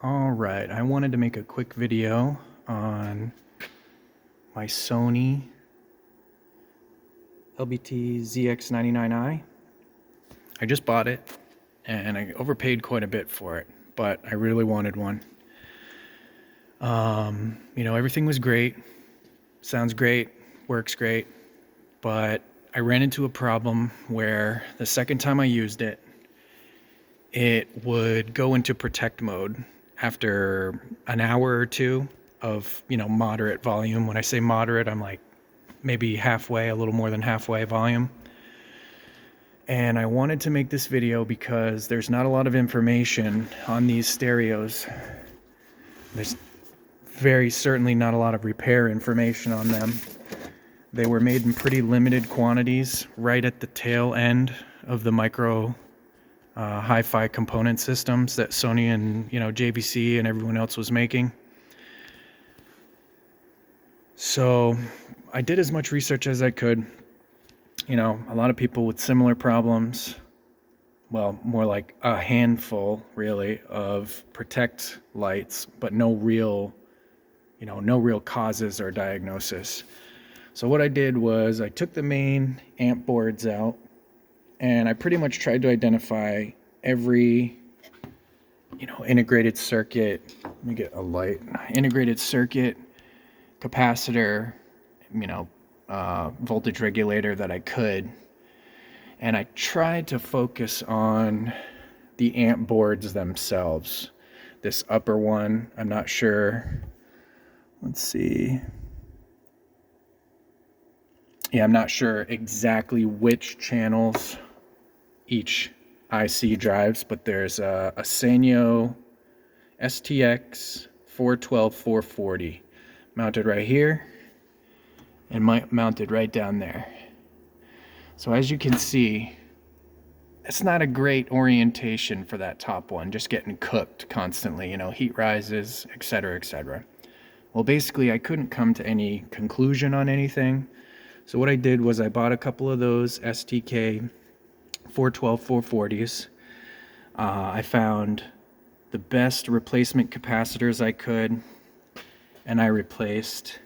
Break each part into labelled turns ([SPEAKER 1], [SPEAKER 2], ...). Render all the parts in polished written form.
[SPEAKER 1] Alright, I wanted to make a quick video on my Sony LBT-ZX99I. I just bought it, and I overpaid quite a bit for it, but I really wanted one. Everything was great, sounds great, works great, but I ran into a problem where the second time I used it, it would go into protect mode after an hour or two of, moderate volume. When I say moderate, I'm like maybe halfway, a little more than halfway volume. And I wanted to make this video because there's not a lot of information on these stereos. There's very certainly not a lot of repair information on them. They were made in pretty limited quantities right at the tail end of the micro hi-fi component systems that Sony and JVC and everyone else was making. So I did as much research as I could. A lot of people with similar problems, well, more like a handful really of protect lights, but no real causes or diagnosis. So what I did was I took the main amp boards out, and I pretty much tried to identify every, integrated circuit. Let me get a light. Integrated circuit, capacitor, voltage regulator that I could. And I tried to focus on the amp boards themselves. This upper one, I'm not sure. Let's see. Yeah, I'm not sure exactly which channels each IC drives, but there's a Sanyo STX 412-440 mounted right here and mounted right down there. So as you can see, it's not a great orientation for that top one, just getting cooked constantly, heat rises, etc., etc. Well, basically, I couldn't come to any conclusion on anything. So what I did was I bought a couple of those STK 412-440s. I found the best replacement capacitors I could, and I replaced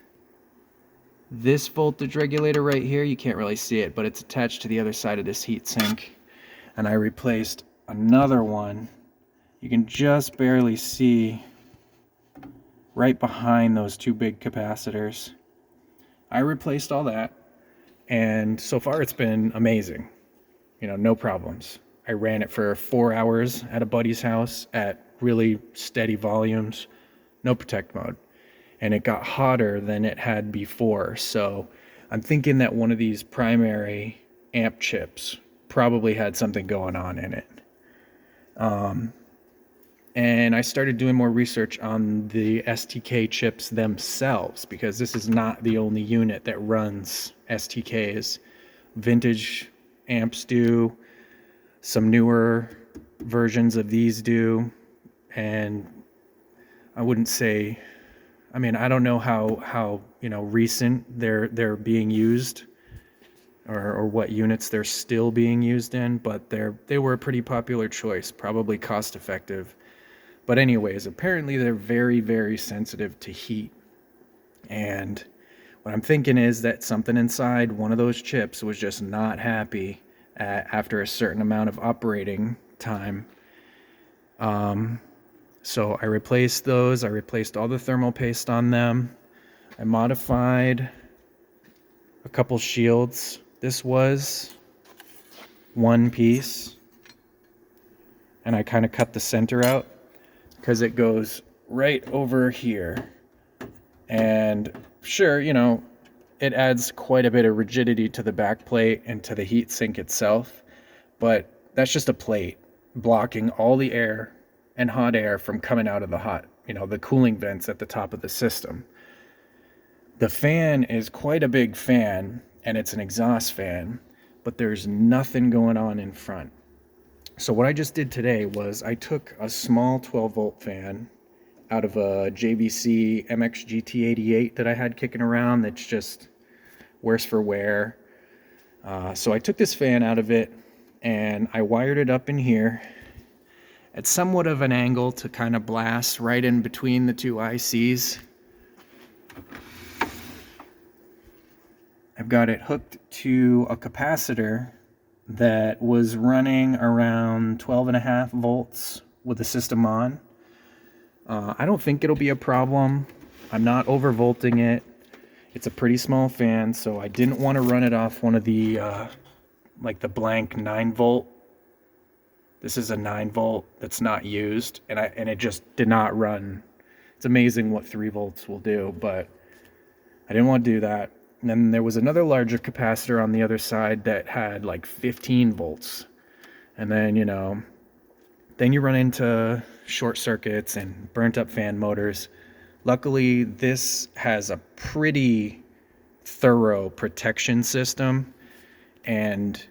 [SPEAKER 1] this voltage regulator right here. You can't really see it, but it's attached to the other side of this heatsink. And I replaced another one. You can just barely see right behind those two big capacitors. I replaced all that, and so far it's been amazing. No problems. I ran it for 4 hours at a buddy's house at really steady volumes, no protect mode. And it got hotter than it had before. So I'm thinking that one of these primary amp chips probably had something going on in it. And I started doing more research on the STK chips themselves, because this is not the only unit that runs STKs. Vintage amps do, some newer versions of these do, and I wouldn't say, I don't know how recent they're being used, or what units they're still being used in, but they were a pretty popular choice, probably cost effective. But anyways, apparently they're very, very sensitive to heat. And what I'm thinking is that something inside one of those chips was just not happy after a certain amount of operating time. So I replaced those. I replaced all the thermal paste on them. I modified a couple shields. This was one piece, and I kind of cut the center out because it goes right over here. And sure, it adds quite a bit of rigidity to the back plate and to the heat sink itself, but that's just a plate blocking all the air and hot air from coming out of the cooling vents at the top of the system. The fan is quite a big fan, and it's an exhaust fan, but there's nothing going on in front. So what I just did today was I took a small 12-volt fan out of a JVC MX-GT88 that I had kicking around that's just worse for wear. So I took this fan out of it, and I wired it up in here, at somewhat of an angle to kind of blast right in between the two ICs. I've got it hooked to a capacitor that was running around 12.5 volts with the system on. I don't think it'll be a problem. I'm not overvolting it. It's a pretty small fan, so I didn't want to run it off one of the like the blank 9-volt. This is a 9-volt that's not used, and it just did not run. It's amazing what 3 volts will do, but I didn't want to do that. And then there was another larger capacitor on the other side that had like 15 volts. And then, you know, then you run into short circuits and burnt up fan motors. Luckily, this has a pretty thorough protection system, and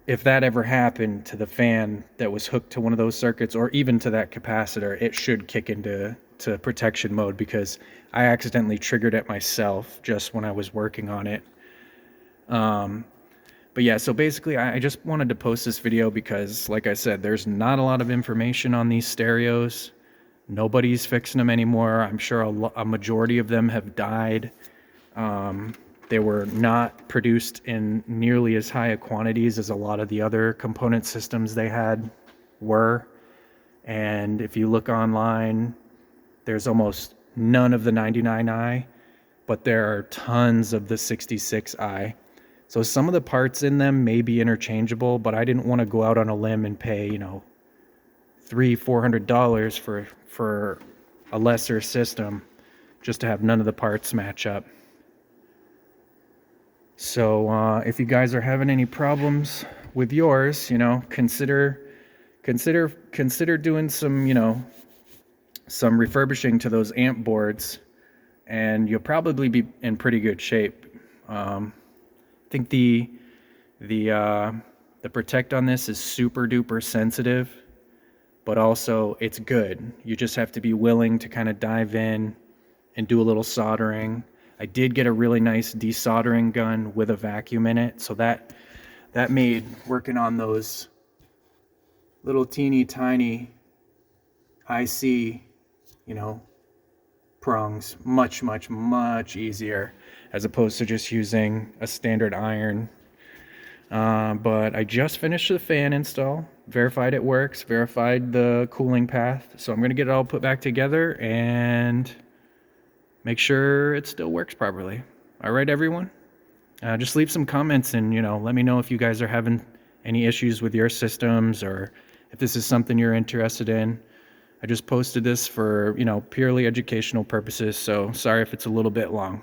[SPEAKER 1] if that ever happened to the fan that was hooked to one of those circuits, or even to that capacitor, it should kick into protection mode, because I accidentally triggered it myself just when I was working on it. But yeah, so basically I just wanted to post this video because, like I said, there's not a lot of information on these stereos. Nobody's fixing them anymore. I'm sure a majority of them have died. They were not produced in nearly as high a quantities as a lot of the other component systems they had were. And if you look online, there's almost none of the 99i, but there are tons of the 66i. So some of the parts in them may be interchangeable, but I didn't want to go out on a limb and pay, you know, $300-400 for a lesser system just to have none of the parts match up. So if you guys are having any problems with yours, you know, consider doing some, you know, some refurbishing to those amp boards, and you'll probably be in pretty good shape. I think the protect on this is super duper sensitive, but also it's good. You just have to be willing to kind of dive in and do a little soldering. I did get a really nice desoldering gun with a vacuum in it, so that made working on those little teeny tiny IC, you know, prongs much easier, as opposed to just using a standard iron. But I just finished the fan install, verified it works, verified the cooling path, so I'm going to get it all put back together and make sure it still works properly. All right, everyone. Just leave some comments and, you know, let me know if you guys are having any issues with your systems, or if this is something you're interested in. I just posted this for, you know, purely educational purposes, so sorry if it's a little bit long.